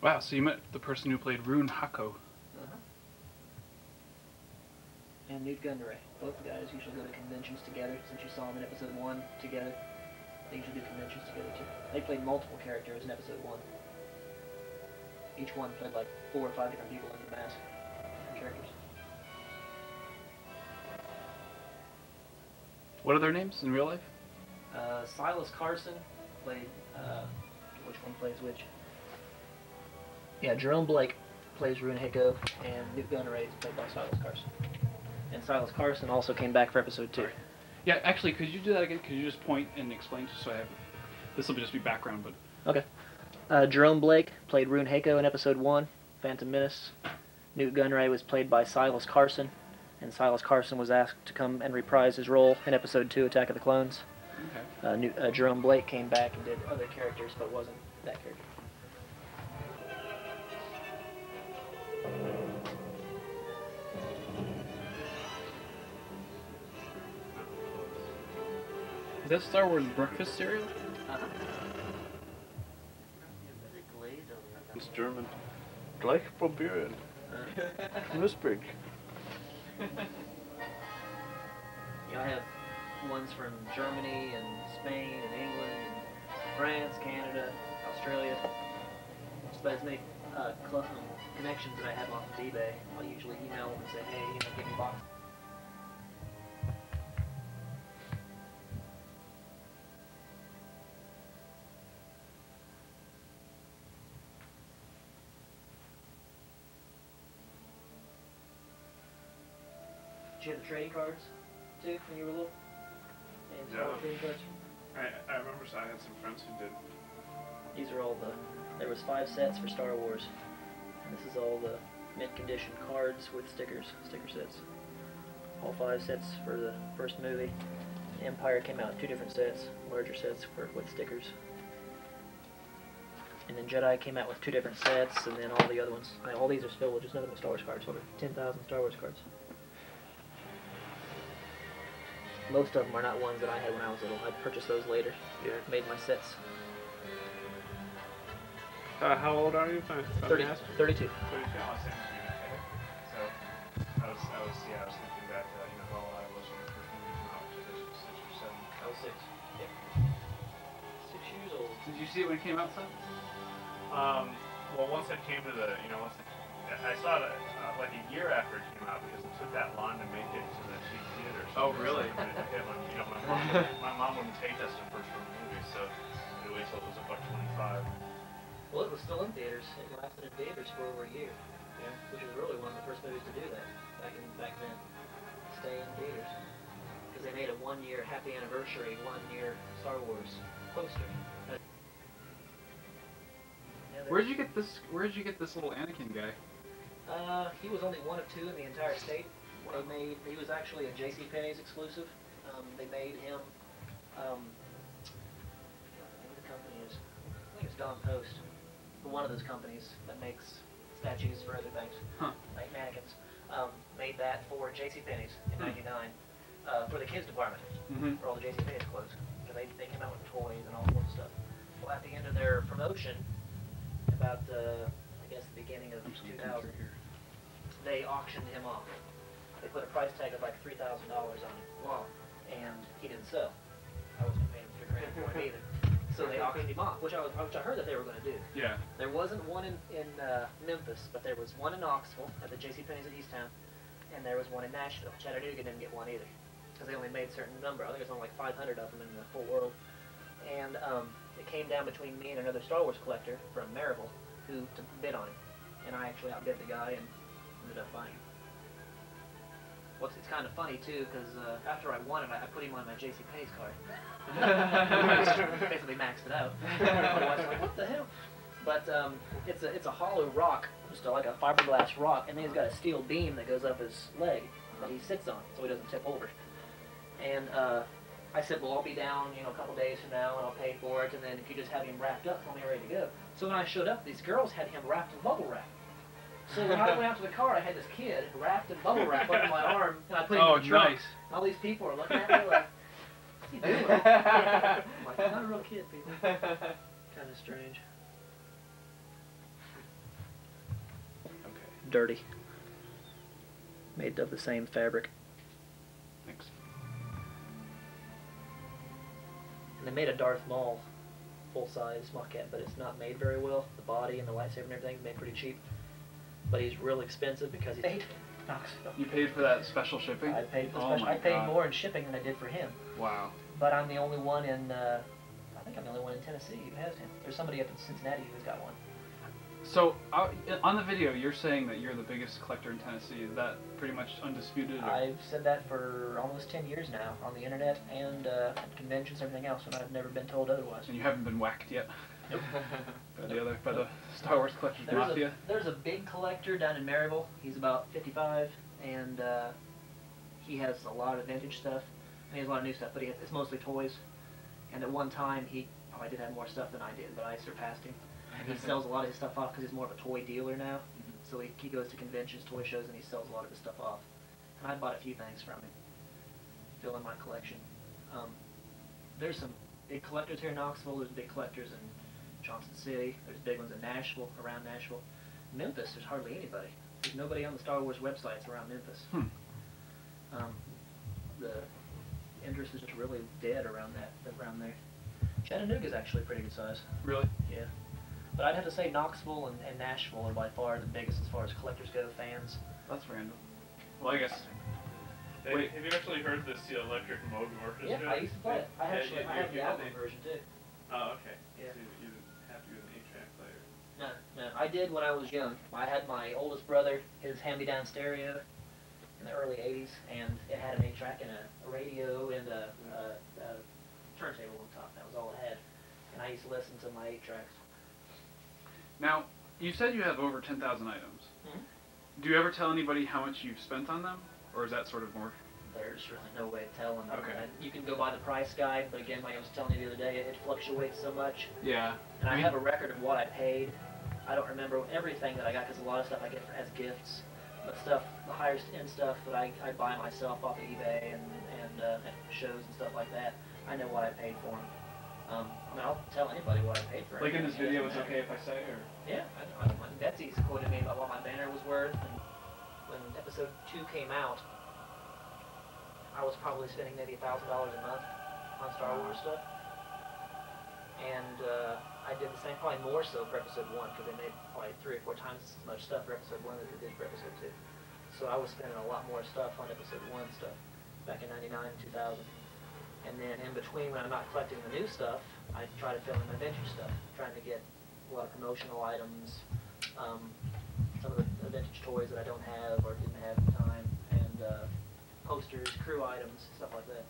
Wow, so you met the person who played Rune Hako. And Newt Gunray. Both guys usually go to conventions together, since you saw them in episode 1 together. They usually do conventions together too. They played multiple characters in episode 1. Each one played like 4 or 5 different people in the mask. Characters. What are their names in real life? Silas Carson played, which one plays which? Yeah, Jerome Blake plays Rune Hako, and Newt Gunray is played by Silas Carson. And Silas Carson also came back for episode 2. Right. Yeah, actually, could you do that again? Could you just point and explain, just so I have... This will just be background, but... Okay. Jerome Blake played Rune Hako in episode 1, Phantom Menace. Newt Gunray was played by Silas Carson, and Silas Carson was asked to come and reprise his role in episode 2, Attack of the Clones. Okay. Jerome Blake came back and did other characters, but wasn't that character. Is that Star Wars breakfast cereal? Uh-huh. It's German. Gleich probieren. Knusprig. Yeah, I have ones from Germany and Spain and England and France, Canada, Australia. But as many connections that I have off of eBay, I'll usually email them and say, hey, give me boxes. Did you have the trading cards, too, when you were little? And Yeah. trading cards? I remember I had some friends who did. These are all there was 5 sets for Star Wars. And this is all the mint condition cards with sticker sets. All 5 sets for the first movie. Empire came out in 2 different sets, larger sets with stickers. And then Jedi came out with 2 different sets, and then all the other ones. All these are still just nothing but Star Wars cards. Over 10,000 Star Wars cards. Most of them are not ones that I had when I was little. I purchased those later. Yeah. Made my sets. How old are you? 32. 32. Oh, same as me. So I was thinking that how old I was when the first movie came out. So this was 6 or 7. I was 6. Yeah. 6 years old. Did you see it when it came out, son? Well, once it came to the, I saw it like a year after it came out because it took that long to make it to the cheap theater. So Oh, really? My mom wouldn't take us to first run movies, so we'd wait till it was $1.25. Well, it was still in theaters. It lasted in theaters for over a year. Yeah. Which was really one of the first movies to do that back then. Stay in theaters. Because they made a 1-year happy anniversary, 1-year Star Wars poster. Where'd you get this little Anakin guy? He was only 1 of 2 in the entire state. He was actually a JCPenney's exclusive. They made him, what the company is, I think it's Don Post, one of those companies that makes statues for other things, like mannequins, made that for JCPenney's in '99 for the kids department, for all the JCPenney's clothes. So they came out with toys and all sorts of stuff. Well, at the end of their promotion, about I guess the beginning of 2000, they auctioned him off. They put a price tag of like $3,000 on it. Wow. And he didn't sell. I wasn't paying $3 grand for him either. So they auctioned him off, which I heard that they were going to do. Yeah. There wasn't one in Memphis, but there was one in Knoxville at the JCPenney's at Easttown, and there was one in Nashville. Chattanooga didn't get one either, because they only made a certain number. I think there's only like 500 of them in the whole world. And it came down between me and another Star Wars collector from Maryville who bid on it. And I actually outbid the guy and ended up buying it. Well, it's kind of funny, too, because after I won it, I put him on my JCPenney's card. Basically maxed it out. My wife's like, what the hell? But it's a hollow rock, just like a fiberglass rock, and then he's got a steel beam that goes up his leg that he sits on, so he doesn't tip over. And I said, well, I'll be down, a couple days from now, and I'll pay for it, and then if you just have him wrapped up, when we're ready to go. So when I showed up, these girls had him wrapped in bubble wrap. So when I went out to the car, I had this kid wrapped in bubble wrap under my arm, and I put him in the trunk. Nice. All these people are looking at me like, what's he doing? I'm like, I'm not a real kid, people. Kind of strange. dirty. Made of the same fabric. Thanks. And they made a Darth Maul full-size maquette, but it's not made very well. The body and the lightsaber and everything is made pretty cheap. But he's real expensive because he's paid Knoxville. You paid for that special shipping? I paid for Oh special. my I paid God. more in shipping than I did for him. Wow. But I'm the only one in. I think I'm the only one in Tennessee who has him. There's somebody up in Cincinnati who's got one. So, on the video, you're saying that you're the biggest collector in Tennessee. Is that pretty much undisputed? Or? I've said that for almost 10 years now on the internet and at conventions and everything else, and I've never been told otherwise. And you haven't been whacked yet? Nope. by the Star Wars Collectors Mafia? There's a big collector down in Maryville. He's about 55, and he has a lot of vintage stuff. And he has a lot of new stuff, but it's mostly toys. And at one time, he probably did have more stuff than I did, but I surpassed him. And he sells a lot of his stuff off because he's more of a toy dealer now. So he goes to conventions, toy shows, and he sells a lot of his stuff off. And I bought a few things from him, fill in my collection. There's some big collectors here in Knoxville. There's big collectors in Johnson City. There's big ones in Nashville, around Nashville. Memphis, there's hardly anybody. There's nobody on the Star Wars websites around Memphis. The interest is just really dead around there. Chattanooga's actually a pretty good size. Really? Yeah. But I'd have to say Knoxville and Nashville are by far the biggest as far as collectors go, fans. That's random. Well, I guess. Hey, Wait. have you actually heard this the electric Moog orchestra? Yeah, I used to play it. I have the you album had version too. Oh, okay. Yeah. So you didn't have to get an 8-track player. No, I did when I was young. I had my oldest brother, his hand-me-down stereo in the early 80s, and it had an 8-track and a radio and a turntable on top. That was all it had. And I used to listen to my 8-tracks. Now, you said you have over 10,000 items. Do you ever tell anybody how much you've spent on them? Or is that sort of more... There's really no way of telling. Okay. You can go by the price guide, but again, like I was telling you the other day, it fluctuates so much. Yeah. And I have a record of what I paid. I don't remember everything that I got because a lot of stuff I get as gifts. But stuff, the higher end stuff that I buy myself off of eBay and at shows and stuff like that, I know what I paid for them. I mean, I'll tell anybody what I paid for it. Like in this video, it's okay if I say, or? Yeah. Betsy's quoted me about what my banner was worth, and when episode 2 came out, I was probably spending maybe $1,000 a month on Star Wars stuff. And I did the same, probably more so for episode 1, because they made probably 3 or 4 times as much stuff for episode 1 as they did for episode 2. So I was spending a lot more stuff on episode 1 stuff back in 99, 2000. And then in between, when I'm not collecting the new stuff, I try to fill in the vintage stuff, trying to get a lot of promotional items, some of the vintage toys that I don't have or didn't have at the time, and posters, crew items, stuff like that.